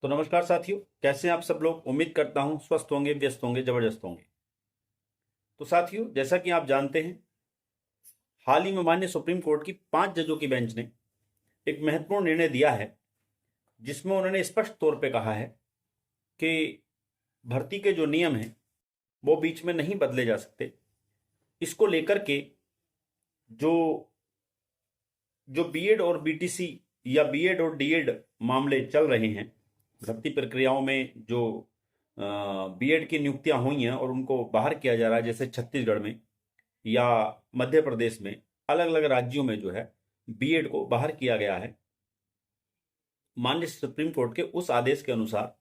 तो नमस्कार साथियों, कैसे हैं आप सब लोग। उम्मीद करता हूं स्वस्थ होंगे, व्यस्त होंगे, जबरदस्त होंगे। तो साथियों, जैसा कि आप जानते हैं, हाल ही में माननीय सुप्रीम कोर्ट की 5 जजों की बेंच ने एक महत्वपूर्ण निर्णय दिया है, जिसमें उन्होंने स्पष्ट तौर पे कहा है कि भर्ती के जो नियम हैं वो बीच में नहीं बदले जा सकते। इसको लेकर के जो जो बीएड और बीटीसी या बीएड और डीएड मामले चल रहे हैं, भर्ती प्रक्रियाओं में जो बीएड की नियुक्तियां हुई हैं और उनको बाहर किया जा रहा है, जैसे छत्तीसगढ़ में या मध्य प्रदेश में, अलग अलग राज्यों में जो है बीएड को बाहर किया गया है। माननीय सुप्रीम कोर्ट के उस आदेश के अनुसार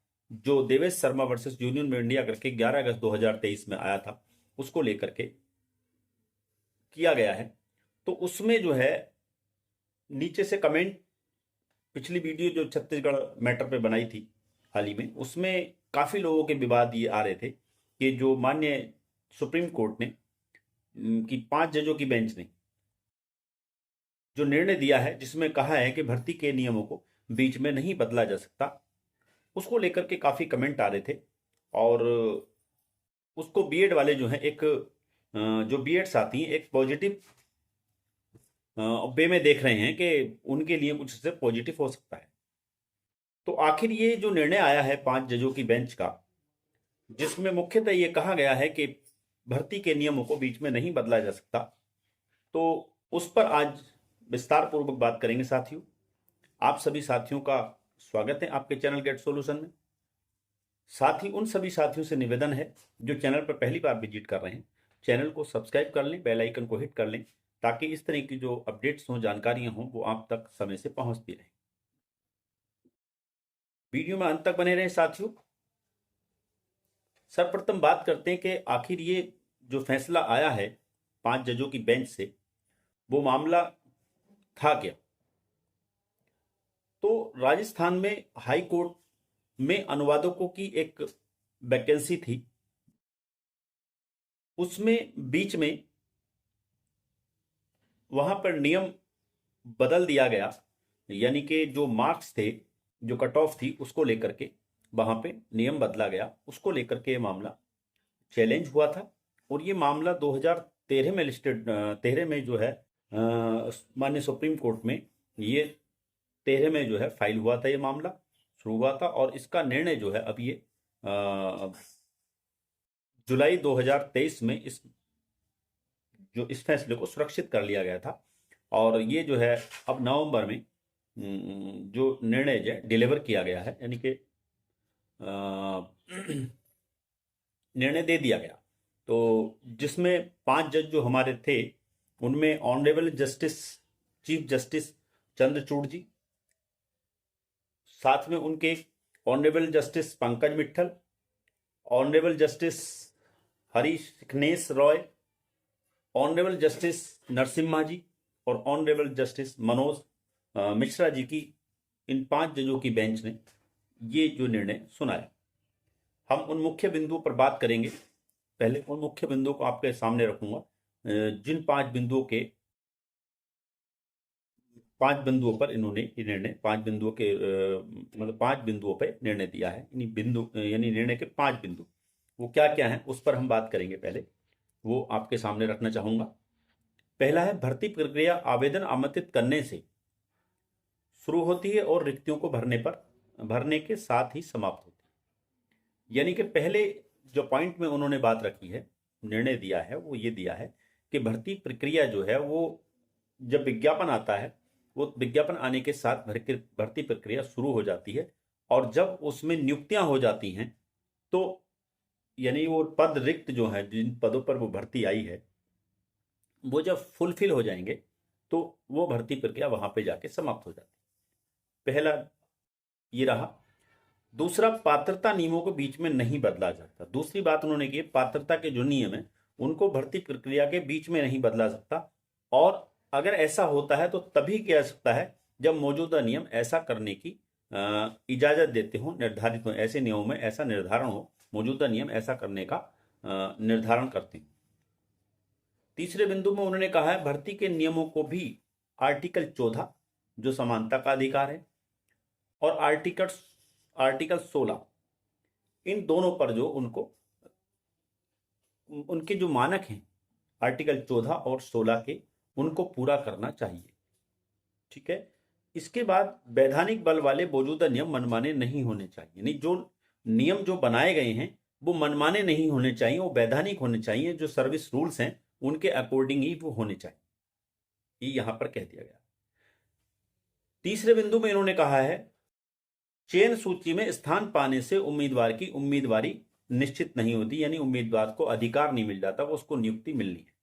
जो देवेश शर्मा वर्सेस यूनियन में इंडिया करके 11 अगस्त 2023 में आया था, उसको लेकर के किया गया है। तो उसमें जो है नीचे से कमेंट, पिछली वीडियो जो छत्तीसगढ़ मैटर पे बनाई थी हाल ही में, उसमें काफी लोगों के विवाद ये आ रहे थे कि जो माननीय सुप्रीम कोर्ट ने की 5 जजों की बेंच ने जो निर्णय दिया है, जिसमें कहा है कि भर्ती के नियमों को बीच में नहीं बदला जा सकता, उसको लेकर के काफी कमेंट आ रहे थे। और उसको बीएड वाले जो हैं, एक जो बीएड्स आती हैं, एक पॉजिटिव वे में देख रहे हैं कि उनके लिए कुछ इससे पॉजिटिव हो सकता है। तो आखिर ये जो निर्णय आया है 5 जजों की बेंच का, जिसमें मुख्यतः ये कहा गया है कि भर्ती के नियमों को बीच में नहीं बदला जा सकता, तो उस पर आज विस्तार पूर्वक बात करेंगे साथियों। आप सभी साथियों का स्वागत है आपके चैनल गेट सॉल्यूशन में। साथ ही उन सभी साथियों से निवेदन है जो चैनल पर पहली बार विजिट कर रहे हैं, चैनल को सब्सक्राइब कर लें, बेल आइकन को हिट कर लें, ताकि इस तरह की जो अपडेट्स हों, जानकारियां हों, वो आप तक समय से पहुंचती रहें। वीडियो में अंत तक बने रहें साथियों। सर्वप्रथम बात करते हैं कि आखिर ये जो फैसला आया है 5 जजों की बेंच से, वो मामला था क्या। तो राजस्थान में हाई कोर्ट में अनुवादकों की एक वैकेंसी थी। उसमें बीच में वहां पर नियम बदल दिया गया, यानी कि जो मार्क्स थे, जो कट ऑफ थी, उसको लेकर के वहां पे नियम बदला गया। उसको लेकर के ये मामला चैलेंज हुआ था। और ये मामला 2013 में लिस्टेड 13 में जो है माननीय सुप्रीम कोर्ट में ये 13 में जो है फाइल हुआ था, ये मामला शुरू हुआ था। और इसका निर्णय जो है अब ये जुलाई 2023 में इस फैसले को सुरक्षित कर लिया गया था। और ये जो है अब नवंबर में जो निर्णय जो डिलीवर किया गया है, यानी कि निर्णय दे दिया गया। तो जिसमें 5 जज जो हमारे थे, उनमें honourable justice chief justice Chandrachud ji, साथ में उनके honourable justice Pankaj Mittal, honourable justice Harish सिकनेश रॉय, ऑनरेबल जस्टिस नरसिम्हा जी और ऑनरेबल जस्टिस मनोज मिश्रा जी की, इन 5 जजों की बेंच ने ये जो निर्णय सुनाया। हम उन मुख्य बिंदुओं पर बात करेंगे। पहले उन मुख्य बिंदुओं को आपके सामने रखूंगा, जिन 5 बिंदुओं के 5 बिंदुओं पर इन्होंने ये निर्णय 5 बिंदुओं के मतलब 5 बिंदुओं पर निर्णय दिया है। इन्हीं बिंदु यानी निर्णय के 5 बिंदु वो क्या क्या हैं, उस पर हम बात करेंगे। पहले वो आपके सामने रखना चाहूंगा। पहला है, भर्ती प्रक्रिया आवेदन आमंत्रित करने से शुरू होती है और रिक्तियों को भरने के साथ ही समाप्त होती है। यानी कि पहले जो पॉइंट में उन्होंने बात रखी है, निर्णय दिया है, वो ये दिया है कि भर्ती प्रक्रिया जो है वो जब विज्ञापन आता है, वो विज्ञापन आने के साथ भर्ती प्रक्रिया शुरू हो जाती है। और जब उसमें नियुक्तियां हो जाती हैं, तो यानी वो पद रिक्त जो है, जिन पदों पर वो भर्ती आई है, वो जब फुलफिल हो जाएंगे तो वो भर्ती प्रक्रिया वहां पे जाके समाप्त हो जाती है। पहला ये रहा। दूसरा, पात्रता नियमों को बीच में नहीं बदला जाता। दूसरी बात उन्होंने की, पात्रता के जो नियम है उनको भर्ती प्रक्रिया के बीच में नहीं बदला सकता। और अगर ऐसा होता है तो तभी किया जा सकता है जब मौजूदा नियम ऐसा करने की इजाजत देते हो, निर्धारित हो, ऐसे नियमों में ऐसा निर्धारण हो, मौजूदा नियम ऐसा करने का निर्धारण करते हैं। तीसरे बिंदु में उन्होंने कहा है, भर्ती के नियमों को भी आर्टिकल 14 जो समानता का अधिकार है, और आर्टिकल 16, इन दोनों पर जो उनके जो मानक हैं आर्टिकल 14 और 16 के, उनको पूरा करना चाहिए। ठीक है। इसके बाद वैधानिक बल वाले मौजूदा नियम मनमाने नहीं होने चाहिए। नहीं, जो नियम जो बनाए गए हैं वो मनमाने नहीं होने चाहिए, वो वैधानिक होने चाहिए। जो सर्विस रूल्स हैं उनके अकॉर्डिंग ही वो होने चाहिए, ये यहां पर कह दिया गया। तीसरे बिंदु में इन्होंने कहा है चयन सूची में स्थान पाने से उम्मीदवार की उम्मीदवारी निश्चित नहीं होती, यानी उम्मीदवार को अधिकार नहीं मिल जाता, वो उसको नियुक्ति मिलनी है।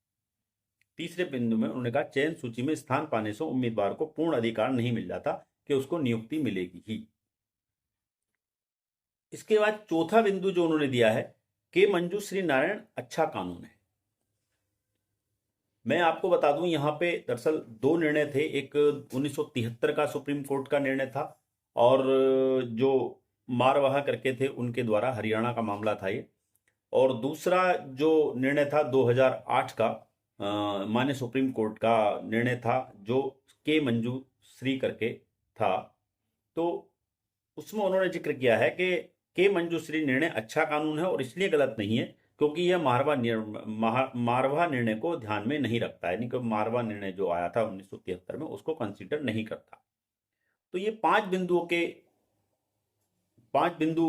तीसरे बिंदु में उन्होंने कहा चयन सूची में स्थान पाने से उम्मीदवार को पूर्ण अधिकार नहीं मिल जाता कि उसको नियुक्ति मिलेगी ही। इसके बाद चौथा बिंदु जो उन्होंने दिया है के मंजू श्री नारायण अच्छा कानून है। मैं आपको बता दूं यहां पे दरअसल दो निर्णय थे, एक 1973 का सुप्रीम कोर्ट का निर्णय था और जो मारवाहा करके थे उनके द्वारा हरियाणा का मामला था ये, और दूसरा जो निर्णय था 2008 का माननीय सुप्रीम कोर्ट का निर्णय था जो के मंजू श्री करके था। तो उसमें उन्होंने जिक्र किया है कि के मंजूश्री निर्णय अच्छा कानून है और इसलिए गलत नहीं है क्योंकि यह मारवा निर्णय को ध्यान में नहीं रखता है, यानी कि मारवा निर्णय जो आया था 1973 में उसको कंसीडर नहीं करता। तो ये पांच बिंदु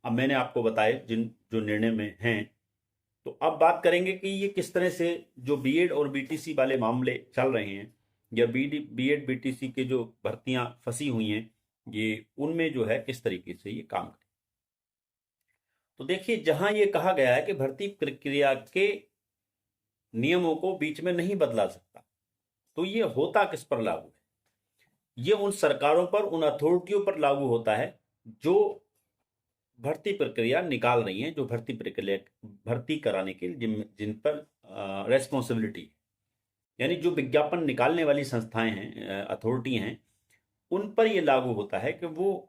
अब मैंने आपको बताए जिन जो निर्णय में हैं। तो अब बात करेंगे कि ये किस तरह से जो बीएड और बीटीसी वाले मामले चल रहे हैं या बीएड बीटीसी के जो भर्तियां फंसी हुई हैं, ये उनमें जो है किस तरीके से ये काम करें। तो देखिए जहां ये कहा गया है कि भर्ती प्रक्रिया के नियमों को बीच में नहीं बदला सकता, तो ये होता किस पर लागू है? ये उन सरकारों पर, उन अथॉरिटियों पर लागू होता है जो भर्ती प्रक्रिया निकाल रही हैं, जो भर्ती कराने के जिन पर रेस्पॉन्सिबिलिटी, यानी जो विज्ञापन निकालने वाली संस्थाएं हैं, अथॉरिटी हैं, उन पर यह लागू होता है कि वो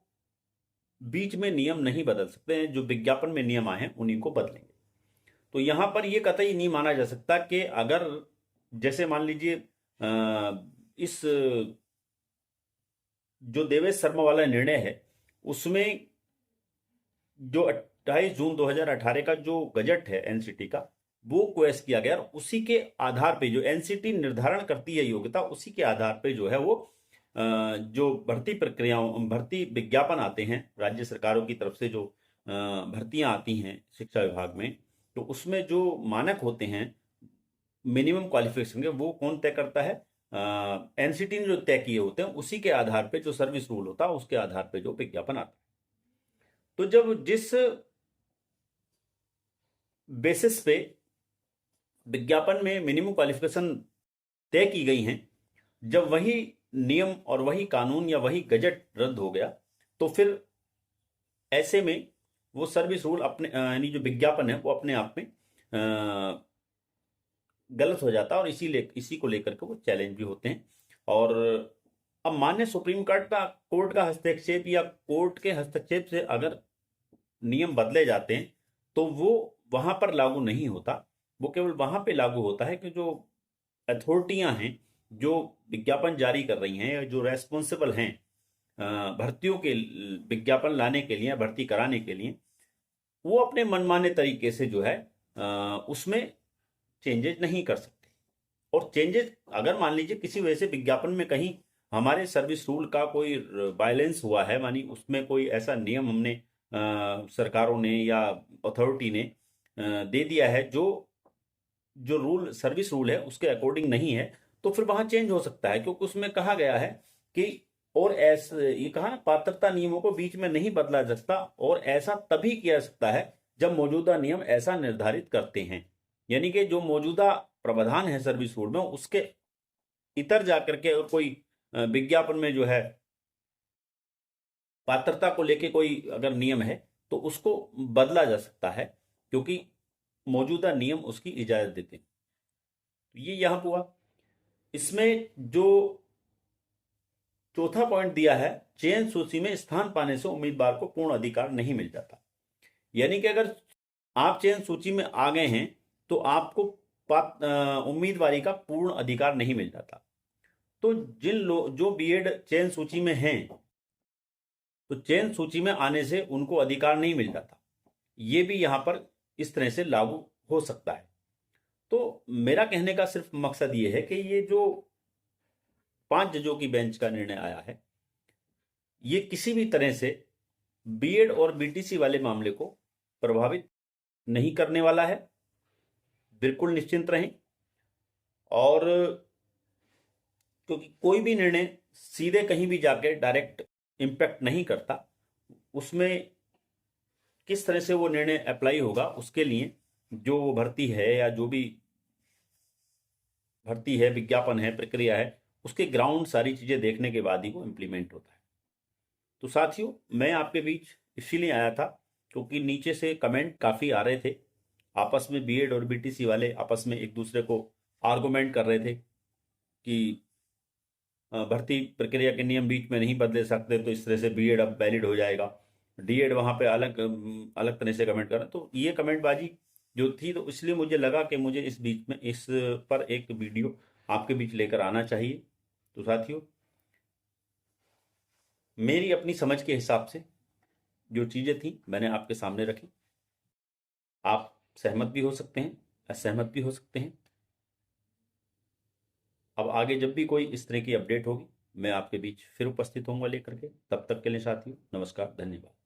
बीच में नियम नहीं बदल सकते हैं। जो विज्ञापन में नियम आए हैं उन्हीं को बदलेंगे। तो यहां पर यह कतई नहीं माना जा सकता कि अगर जैसे मान लीजिए इस जो देवेश शर्मा वाला निर्णय है उसमें जो 28 जून 2018 का जो गजट है एनसीटी का वो क्वेश किया गया और उसी के आधार पे जो एनसीटी निर्धारण करती है योग्यता, उसी के आधार पे जो है वो जो भर्ती विज्ञापन आते हैं राज्य सरकारों की तरफ से, जो भर्तियां आती हैं शिक्षा विभाग में, तो उसमें जो मानक होते हैं मिनिमम क्वालिफिकेशन के, वो कौन तय करता है? एनसीटी ने जो तय किए होते हैं उसी के आधार पे जो सर्विस रूल होता है उसके आधार पे जो विज्ञापन आता है। तो जब जिस बेसिस पे विज्ञापन में मिनिमम क्वालिफिकेशन तय की गई हैं, जब वही नियम और वही कानून या वही गजट रद्द हो गया तो फिर ऐसे में वो सर्विस रूल अपने यानी जो विज्ञापन है वो अपने आप में गलत हो जाता है और इसी को लेकर के वो चैलेंज भी होते हैं। और अब माननीय सुप्रीम कोर्ट का हस्तक्षेप या कोर्ट के हस्तक्षेप से अगर नियम बदले जाते हैं तो वो वहां पर लागू नहीं होता, वो केवल वहां पे लागू होता है कि जो अथॉरिटियां हैं जो विज्ञापन जारी कर रही हैं या जो रेस्पॉन्सिबल हैं भर्तियों के विज्ञापन लाने के लिए, भर्ती कराने के लिए, वो अपने मनमाने तरीके से जो है उसमें चेंजेस नहीं कर सकते। और चेंजेस अगर मान लीजिए किसी वजह से विज्ञापन में कहीं हमारे सर्विस रूल का कोई वायलेंस हुआ है, मानी उसमें कोई ऐसा नियम हमने सरकारों ने या अथॉरिटी ने दे दिया है जो रूल सर्विस रूल है उसके अकॉर्डिंग नहीं है, तो फिर वहां चेंज हो सकता है, क्योंकि उसमें कहा गया है कि और ऐसे ये कहा ना, पात्रता नियमों को बीच में नहीं बदला जा सकता और ऐसा तभी किया जा सकता है जब मौजूदा नियम ऐसा निर्धारित करते हैं। यानी कि जो मौजूदा प्रावधान है सर्विस रूल में उसके इतर जाकर के और कोई विज्ञापन में जो है पात्रता को लेके कोई अगर नियम है तो उसको बदला जा सकता है, क्योंकि मौजूदा नियम उसकी इजाजत देते हैं। तो ये यहां हुआ। इसमें जो चौथा पॉइंट दिया है, चयन सूची में स्थान पाने से उम्मीदवार को पूर्ण अधिकार नहीं मिल जाता। यानी कि अगर आप चयन सूची में आ गए हैं तो आपको उम्मीदवारी का पूर्ण अधिकार नहीं मिल जाता। तो जो बीएड चयन सूची में हैं तो चयन सूची में आने से उनको अधिकार नहीं मिल जाता। ये भी यहां पर इस तरह से लागू हो सकता है। तो मेरा कहने का सिर्फ मकसद ये है कि ये जो 5 जजों की बेंच का निर्णय आया है, ये किसी भी तरह से बीएड और बीटीसी वाले मामले को प्रभावित नहीं करने वाला है, बिल्कुल निश्चिंत रहें। और क्योंकि कोई भी निर्णय सीधे कहीं भी जाके डायरेक्ट इम्पैक्ट नहीं करता, उसमें किस तरह से वो निर्णय अप्लाई होगा, उसके लिए जो भर्ती है या जो भी भर्ती है, विज्ञापन है, प्रक्रिया है, उसके ग्राउंड सारी चीजें देखने के बाद ही वो इम्प्लीमेंट होता है। तो साथियों, मैं आपके बीच इसीलिए आया था क्योंकि नीचे से कमेंट काफी आ रहे थे, आपस में बीएड और बीटीसी वाले आपस में एक दूसरे को आर्गुमेंट कर रहे थे कि भर्ती प्रक्रिया के नियम बीच में नहीं बदले सकते, तो इस तरह से बीएड अब वैलिड हो जाएगा, डीएड वहां पे अलग अलग तरह से कमेंट कर रहे। तो ये कमेंटबाजी जो थी, तो इसलिए मुझे लगा कि मुझे इस बीच में इस पर एक वीडियो आपके बीच लेकर आना चाहिए। तो साथियों, मेरी अपनी समझ के हिसाब से जो चीजें थी मैंने आपके सामने रखी। आप सहमत भी हो सकते हैं, असहमत भी हो सकते हैं। अब आगे जब भी कोई इस तरह की अपडेट होगी, मैं आपके बीच फिर उपस्थित होऊंगा लेकर के। तब तक के लिए साथियों, नमस्कार, धन्यवाद।